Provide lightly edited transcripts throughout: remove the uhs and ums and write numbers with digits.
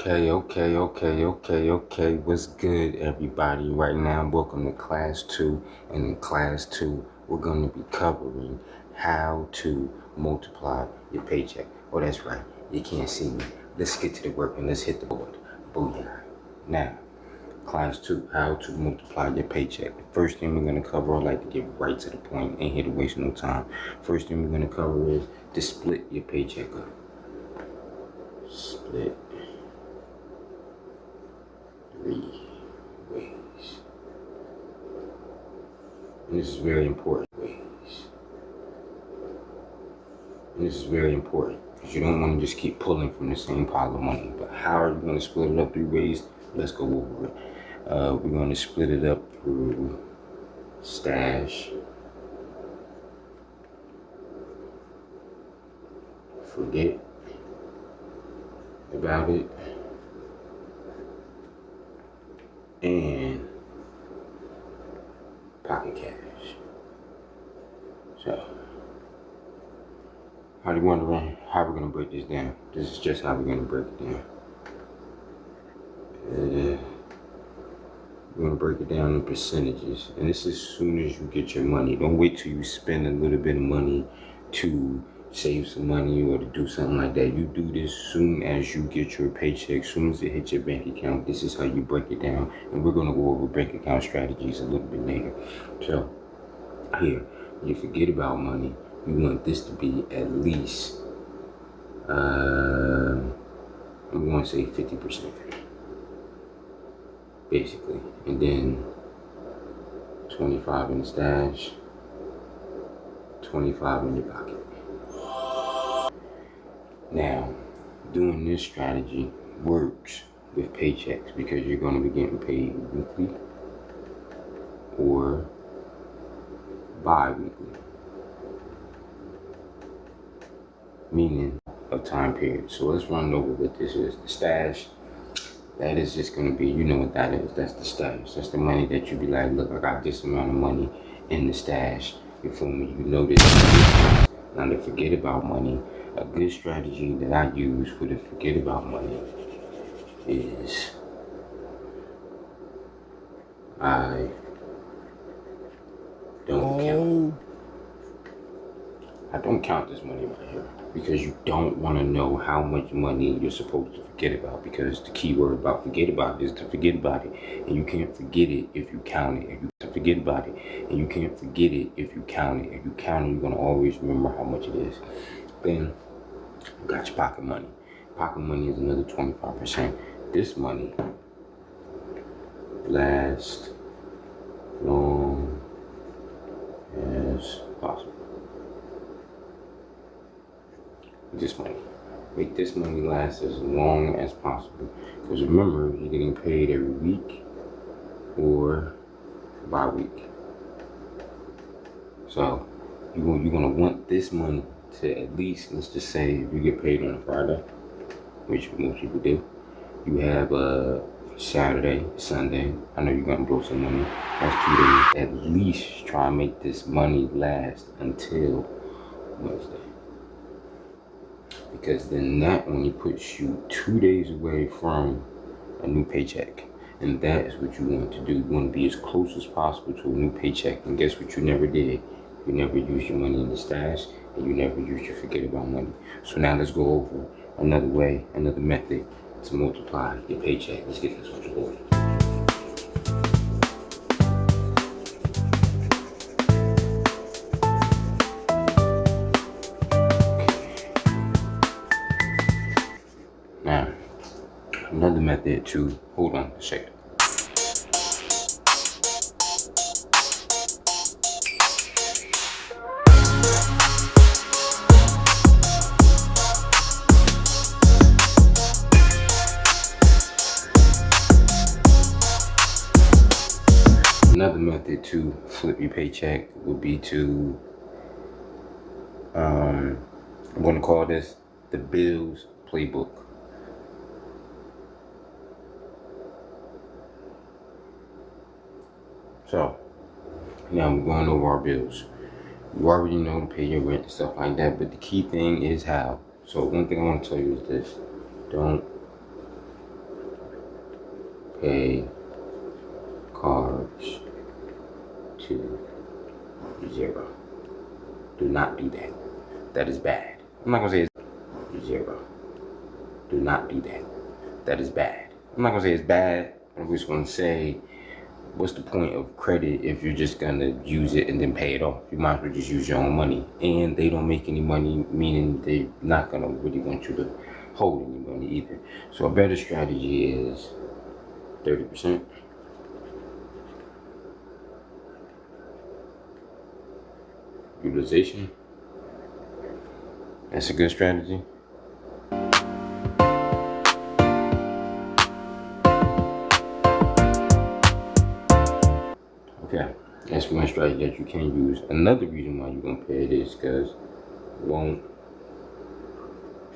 Okay. What's good, everybody? Right now, welcome to Class 2. And in Class 2, we're going to be covering how to multiply your paycheck. Oh, that's right. You can't see me. Let's get to the work and let's hit the board. Booyah. Now, Class 2, how to multiply your paycheck. The first thing we're going to cover, I like to get right to the point, ain't here to waste no time. First thing we're going to cover is to split your paycheck up. Split 3 ways. And this is very important. Because you don't want to just keep pulling from the same pile of money. But how are you going to split it up 3 ways? Let's go over it. We're going to split it up through stash, forget about it, and pocket cash. So, how do you wondering how we're gonna break this down? This is just how we're gonna break it down. We're gonna break it down in percentages, and this is as soon as you get your money. Don't wait till you spend a little bit of money to save some money or to do something like that. You do this soon as you get your paycheck, soon as it hits your bank account. This is how you break it down, and we're gonna go over bank account strategies a little bit later. So here, when you forget about money, you want this to be at least I'm going to say 50%, basically, and then 25 in the stash, 25 in your pocket. Now, doing this strategy works with paychecks because you're going to be getting paid weekly or bi-weekly, meaning of time period. So let's run over what this is. The stash, that is just going to be, you know what that is. That's the stash. That's the money that you be like, look, I got this amount of money in the stash. You feel me? You know this. Now, to forget about money, a good strategy that I use for the forget about money is I don't count this money right here because you don't want to know how much money you're supposed to forget about, because the key word about forget about is to forget about it, and you can't forget it if you count it. Forget about it, and you can't forget it if you count it. If you count it, you're going to always remember how much it is. Then you got your pocket money. Pocket money is another 25%. This money lasts long as possible. This money. Make this money last as long as possible. Because remember, you're getting paid every week or bi-week. So you're gonna want this money to at least, let's just say, if you get paid on a Friday, which most people do, you have a Saturday, Sunday. I know you're gonna blow some money. That's 2 days. At least try and make this money last until Wednesday. Because then that only puts you 2 days away from a new paycheck. And that is what you want to do. You want to be as close as possible to a new paycheck. And guess what you never did? You never used your money in the stash, and you never used your forget about money. So now let's go over another way, another method to multiply your paycheck. Let's get this on the board. Now, another method to, hold on a second. Another method to flip your paycheck would be to, I'm going to call this the bills playbook. So, now we're going over our bills. You already know to pay your rent and stuff like that, but the key thing is how. So one thing I want to tell you is this. Don't pay cards to 0. Do not do that. That is bad. I'm not gonna say it's 0. Do not do that. That is bad. I'm not gonna say it's bad. I'm just gonna say, what's the point of credit if you're just gonna use it and then pay it off? You might as well just use your own money. And they don't make any money, meaning they're not gonna really want you to hold any money either. So a better strategy is 30%. Utilization. That's a good strategy. Okay, that's one strategy that you can use. Another reason why you're gonna pay it is because it won't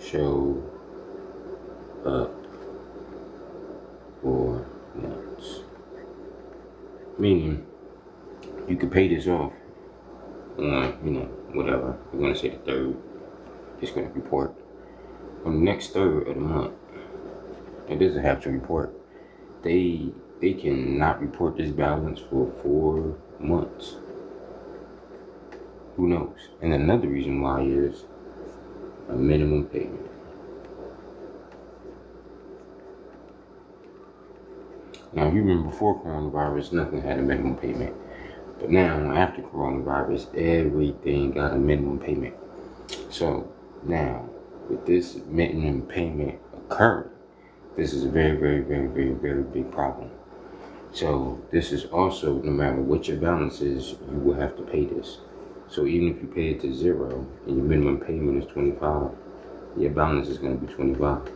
show up for months. Meaning, you can pay this off on, whatever. We're gonna say the 3rd. It's gonna report on the next 3rd of the month. It doesn't have to report. They cannot report this balance for 4 months. Who knows? And another reason why is a minimum payment. Now, you remember before coronavirus, nothing had a minimum payment. But now, after coronavirus, everything got a minimum payment. So now, with this minimum payment occurring, this is a very, very, very, very, very big problem. So this is also, no matter what your balance is, you will have to pay this. So even if you pay it to 0 and your minimum payment is 25, your balance is going to be 25.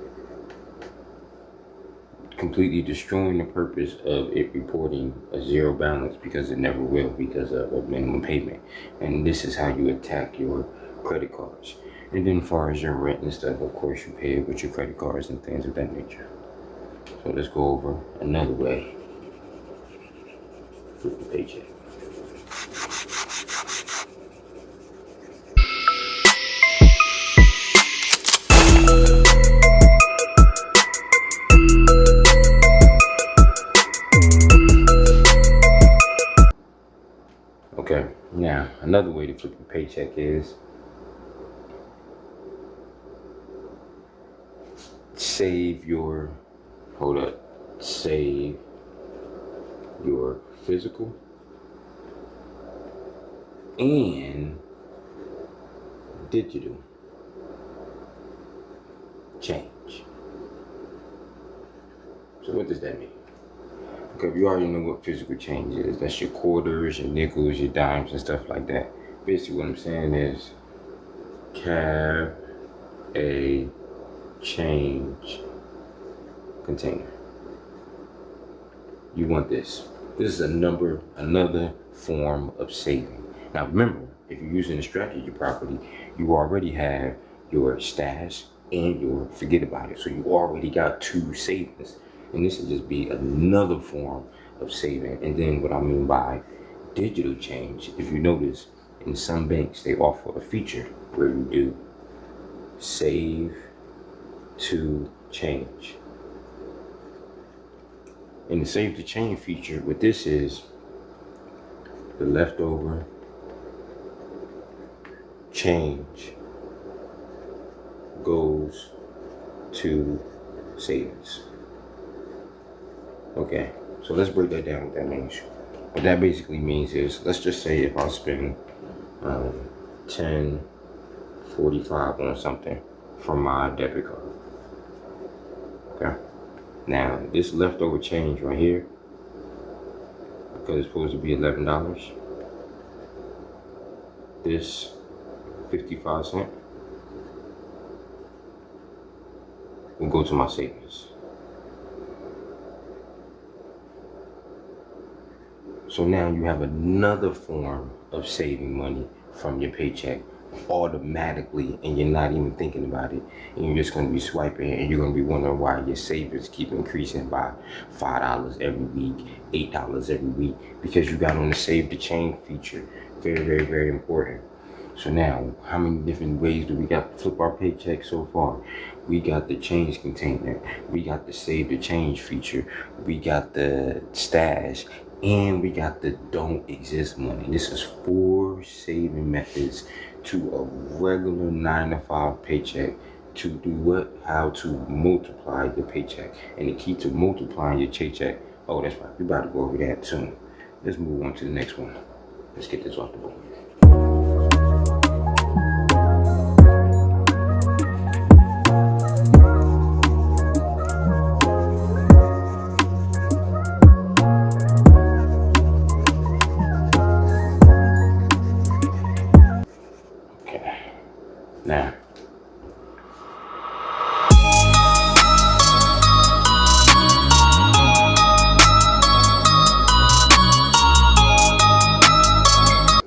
Completely destroying the purpose of it reporting a 0 balance, because it never will, because of a minimum payment. And this is how you attack your credit cards. And then as far as your rent and stuff, of course you pay it with your credit cards and things of that nature. So let's go over another way. Flip the paycheck. Okay, now another way to flip the paycheck is save your physical and digital change. So what does that mean? Because you already know what physical change is. That's your quarters, your nickels, your dimes, and stuff like that. Basically what I'm saying is have a change container. You want this. This is another form of saving. Now remember, if you're using the strategy properly, you already have your stash and your forget about it. So you already got 2 savings. And this will just be another form of saving. And then what I mean by digital change, if you notice, in some banks, they offer a feature where you do save to change. And the save to change feature, what this is, the leftover change goes to savings. Okay, so let's break that down what that means. What that basically means is, let's just say if I spend $10.45 on something from my debit card. Okay, now this leftover change right here, because it's supposed to be $11, this 55 cents will go to my savings. So now you have another form of saving money from your paycheck automatically, and you're not even thinking about it, and you're just going to be swiping, and you're going to be wondering why your savings keep increasing by $5 every week, $8 every week, because you got on the save to change feature. Very, very, very important. So now, how many different ways do we got to flip our paycheck so far? We got the change container. We got the save the change feature. We got the stash. And we got the don't exist money. This is 4 saving methods to a regular 9 to 5 paycheck to do what? How to multiply the paycheck. And the key to multiplying your paycheck. Oh, that's right. We about to go over that soon. Let's move on to the next one. Let's get this off the board.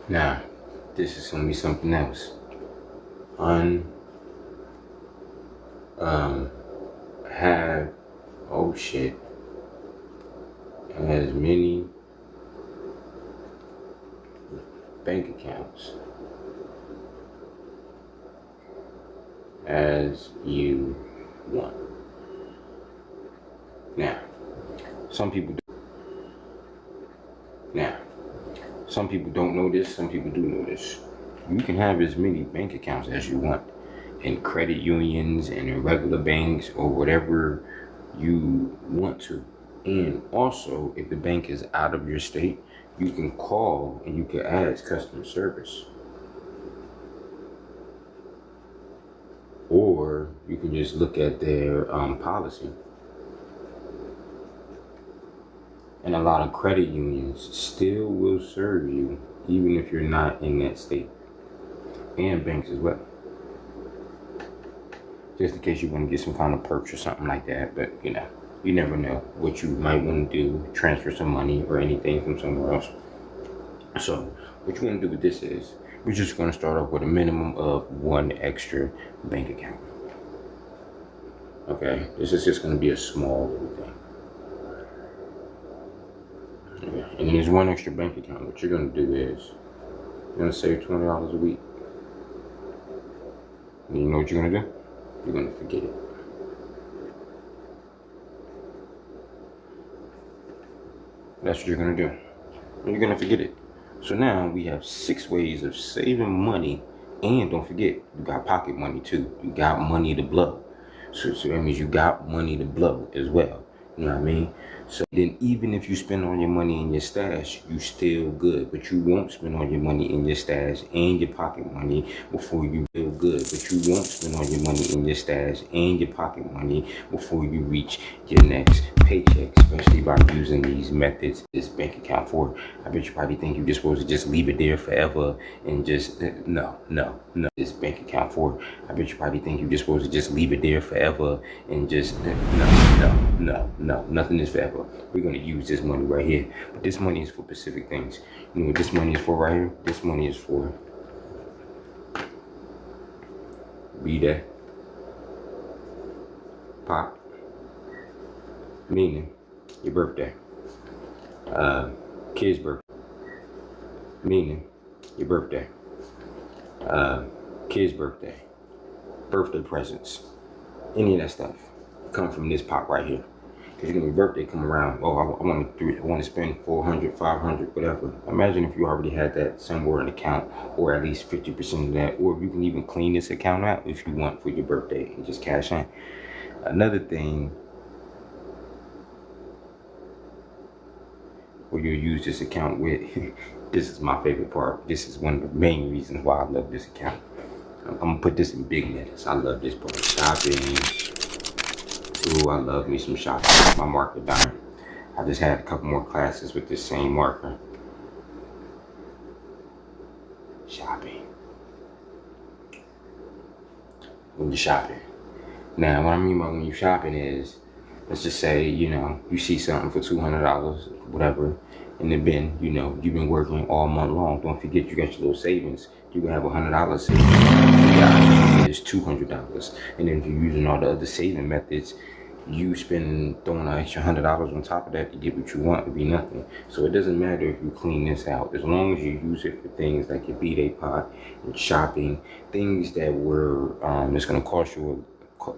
Now, this is gonna be something else. Have as many bank accounts as you want. Now, some people don't know this, some people do know this. You can have as many bank accounts as you want in credit unions and in regular banks or whatever you want to. And also, if the bank is out of your state, you can call and you can ask customer service. Or you can just look at their policy. And a lot of credit unions still will serve you even if you're not in that state. And banks as well. Just in case you want to get some kind of perks or something like that. But you know, you never know what you might want to do, transfer some money or anything from somewhere else. So what you want to do with this is, we're just going to start off with a minimum of 1 extra bank account. Okay, this is just going to be a small little thing. Okay. And then there's 1 extra bank account. What you're going to do is, you're going to save $20 a week. And you know what you're going to do? You're going to forget it. That's what you're going to do. You're going to forget it. So now we have 6 ways of saving money, and don't forget, you got pocket money too. You got money to blow. So that means you got money to blow as well. You know what I mean? So then even if you spend all your money in your stash, you still good. But you won't spend all your money in your stash and your pocket money before you feel good. But you won't spend all your money in your stash and your pocket money before you reach your next paycheck, especially by using these methods, this bank account for. I bet you probably think you're just supposed to just leave it there forever and just, no. This bank account for. I bet you probably think you're just supposed to just leave it there forever and just, no, nothing is forever. We're going to use this money right here. But this money is for specific things. You know what this money is for right here? This money is for B-Day. Pop. Meaning your birthday. Kid's birthday. Meaning your birthday. Kid's birthday. Birthday presents. Any of that stuff come from this pot right here. Because your birthday come around, oh, I want to spend 400, 500, whatever. Imagine if you already had that somewhere in the account, or at least 50% of that, or you can even clean this account out if you want for your birthday and just cash in. Another thing where you'll use this account with, this is my favorite part. This is one of the main reasons why I love this account. I'm gonna put this in big letters. I love this part. Shopping. Ooh, I love me some shopping. My marker dying. I just had a couple more classes with this same marker. Shopping. When you're shopping. Now, what I mean by when you're shopping is, let's just say, you know, you see something for $200, whatever, in the bin, you know, you've been working all month long. Don't forget you got your little savings. You can have $100 savings. Yeah, it's $200. And then if you're using all the other saving methods, you spend throwing an extra $100 on top of that to get what you want would be nothing. So it doesn't matter if you clean this out, as long as you use it for things like your B-Day pot and shopping, things that were it's gonna cost you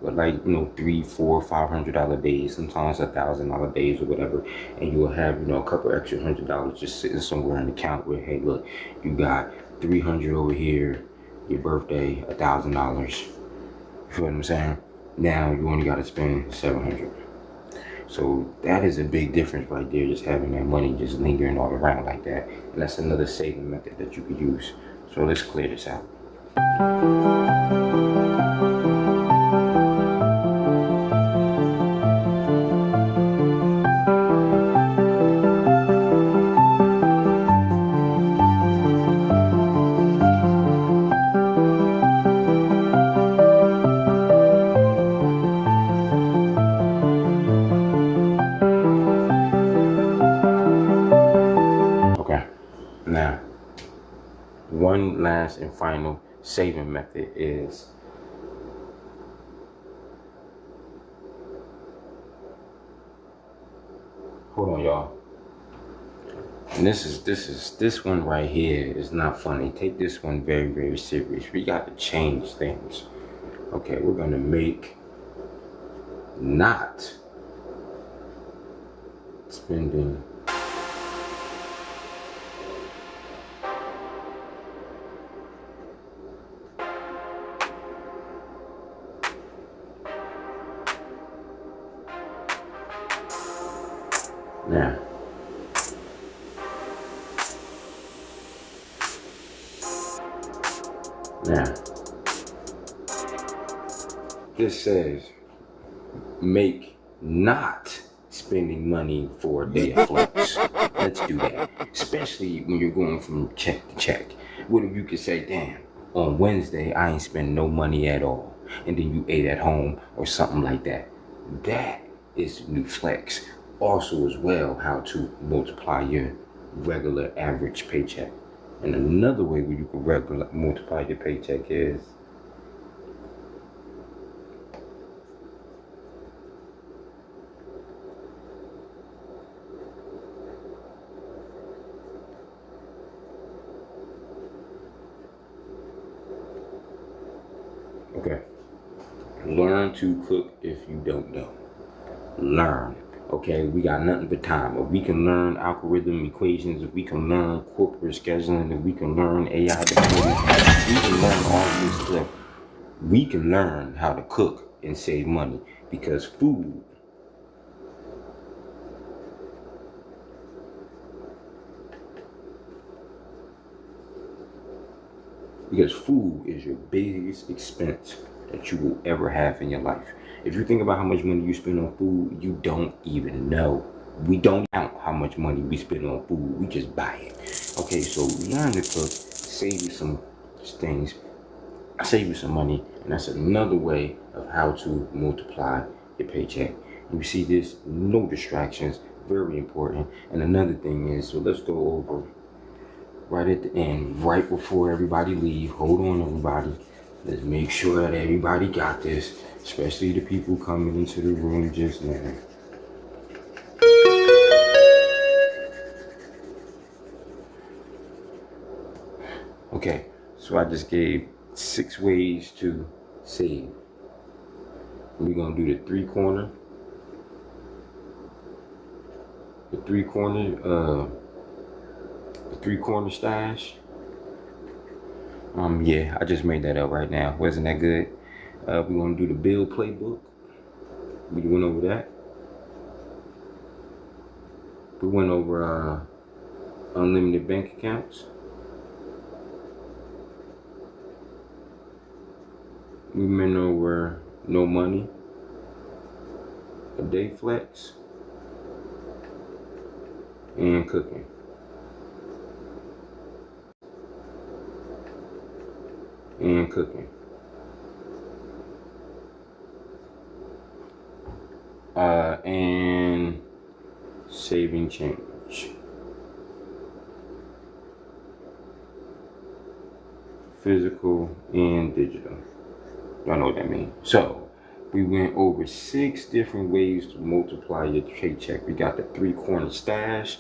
like, you know, $300, $400, $500 days, sometimes $1,000 days or whatever, and you'll have, you know, a couple extra $100 just sitting somewhere in the account where, hey, look, you got 300 over here, your birthday, $1,000. You feel what I'm saying? Now you only got to spend 700. So that is a big difference right there, just having that money just lingering all around like that. And that's another saving method that you could use. So let's clear this out. Okay, now one last and final saving method is hold on, y'all. And this one right here is not funny. Take this one very, very serious. We got to change things. Okay, we're gonna make not spending now. Now, this says make not spending money for a day of flex. Let's do that, especially when you're going from check to check. What if you could say, damn, on Wednesday I ain't spend no money at all, and then you ate at home or something like that. That is new flex. Also as well, how to multiply your regular average paycheck. And another way where you can multiply your paycheck is okay. Learn to cook if you don't know. Learn. Okay, we got nothing but time. If we can learn algorithm equations, if we can learn corporate scheduling, if we can learn AI deployment, we can learn all this stuff. We can learn how to cook and save money because food is your biggest expense that you will ever have in your life. If you think about how much money you spend on food, you don't even know. We don't count how much money we spend on food. We just buy it. Okay, so learn to cook, save you some things, save you some money, and that's another way of how to multiply your paycheck. And you see this, no distractions, very important. And another thing is, so let's go over right at the end, right before everybody leave. Hold on, everybody. Let's make sure that everybody got this, especially the people coming into the room just now. Okay, so I just gave 6 ways to save. We're gonna do the three corner stash. Yeah, I just made that up right now. Wasn't that good? We're gonna do the bill playbook. We went over that. We went over unlimited bank accounts. We went over no money, a day flex, and cooking. And cooking. And saving change. Physical and digital. Y'all know what that means. So, We went over 6 different ways to multiply your paycheck. We got the 3-corner stash.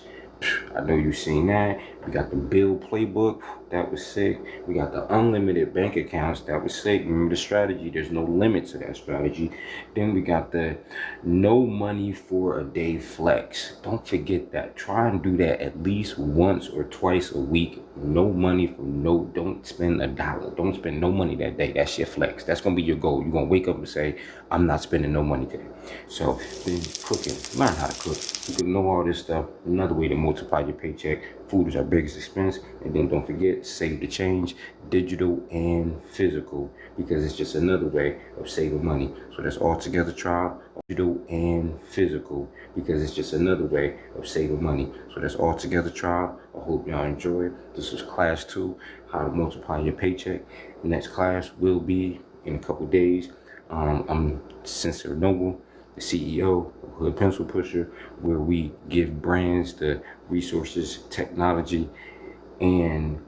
I know you've seen that. We got the bill playbook. That was sick. We got the unlimited bank accounts. That was sick. Remember the strategy. There's no limit to that strategy. Then we got the no money for a day flex. Don't forget that. Try and do that at least once or twice a week. No money from don't spend $1. Don't spend no money that day. That's your flex. That's going to be your goal. You're going to wake up and say, I'm not spending no money today. So then cooking. Learn how to cook. You can know all this stuff. Another way to multiply your paycheck. Food is our biggest expense. And then don't forget, save the change, digital and physical, because it's just another way of saving money. So that's all together, trial, digital and physical, because it's just another way of saving money. So that's all together, trial. I hope y'all enjoyed. This is class 2, how to multiply your paycheck. The next class will be in a couple days. I'm Sincere Noble, the CEO of Hood Pencil Pusher, where we give brands the resources, technology, and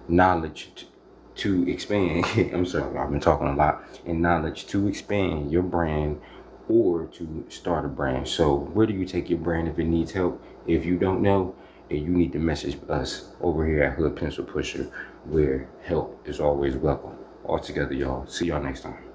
knowledge to expand. I'm sorry, I've been talking a lot. And knowledge to expand your brand or to start a brand. So where do you take your brand if it needs help? If you don't know, then you need to message us over here at Hood Pencil Pusher, where help is always welcome. All together, y'all. See y'all next time.